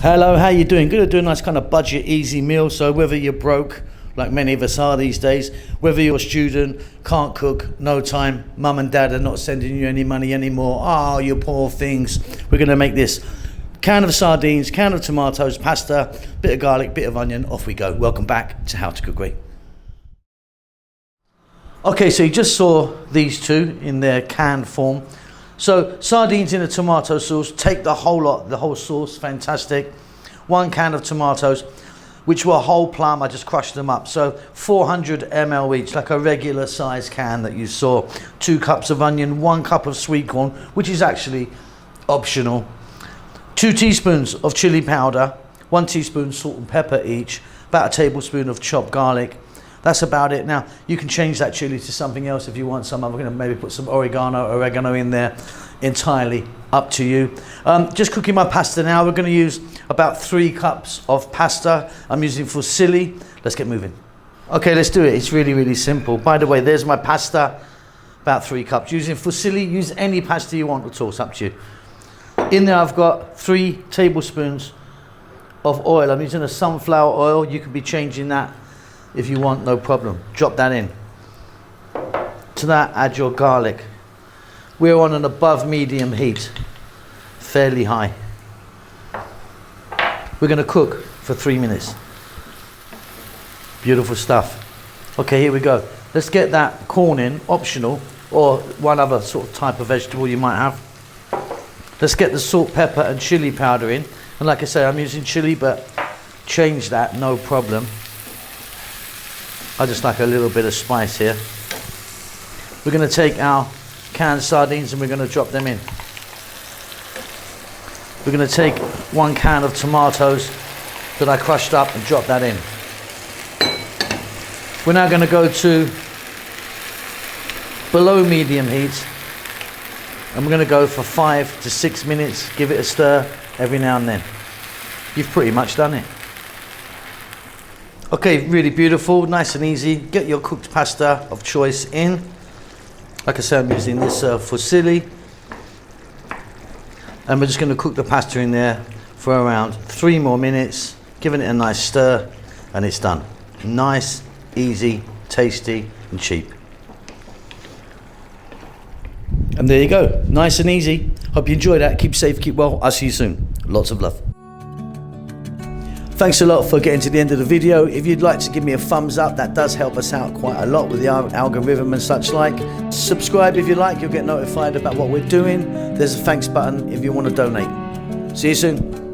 Hello, how you doing? Gonna do a nice kind of budget easy meal. So whether you're broke, like many of us are these days, whether you're a student, can't cook, no time, mum and dad are not sending you any money anymore, oh, you poor things, we're gonna make this. Can of sardines, can of tomatoes, pasta, bit of garlic, bit of onion, off we go. Welcome back to How to Cook Great. Okay, so you just saw these two in their canned form. So sardines in a tomato sauce, take the whole lot, the whole sauce, fantastic. 1 can of tomatoes, which were whole plum, I just crushed them up. So 400 ml each, like a regular size can that you saw. 2 cups of onion, 1 cup of sweet corn, which is actually optional. 2 teaspoons of chili powder, 1 teaspoon salt and pepper each, about a tablespoon of chopped garlic. That's about it. Now, you can change that chili to something else if you want some. I'm going to maybe put some oregano in there. Entirely up to you. Just cooking my pasta now. We're going to use about 3 cups of pasta. I'm using fusilli. Let's get moving. Okay, let's do it. It's really, really simple. By the way, there's my pasta, about 3 cups. Using fusilli, use any pasta you want at all. It's up to you. In there, I've got 3 tablespoons of oil. I'm using a sunflower oil. You could be changing that if you want, no problem. Drop that in. To that, add your garlic. We're on an above medium heat, fairly high. We're going to cook for 3 minutes. Beautiful stuff. Okay, here we go. Let's get that corn in, optional, or one other sort of type of vegetable you might have. Let's get the salt, pepper and chili powder in. And like I say, I'm using chili, but change that, no problem. I just like a little bit of spice here. We're going to take our canned sardines and we're going to drop them in. We're going to take 1 can of tomatoes that I crushed up and drop that in. We're now going to go to below medium heat and we're going to go for 5 to 6 minutes. Give it a stir every now and then. You've pretty much done it. Okay, really beautiful, nice and easy. Get your cooked pasta of choice in. Like I said, I'm using this fusilli. And we're just going to cook the pasta in there for around 3 more minutes, giving it a nice stir, and it's done. Nice, easy, tasty, and cheap. And there you go, nice and easy. Hope you enjoyed that. Keep safe, keep well. I'll see you soon. Lots of love. Thanks a lot for getting to the end of the video. If you'd like to give me a thumbs up, that does help us out quite a lot with the algorithm and such like. Subscribe if you like, you'll get notified about what we're doing. There's a thanks button if you want to donate. See you soon.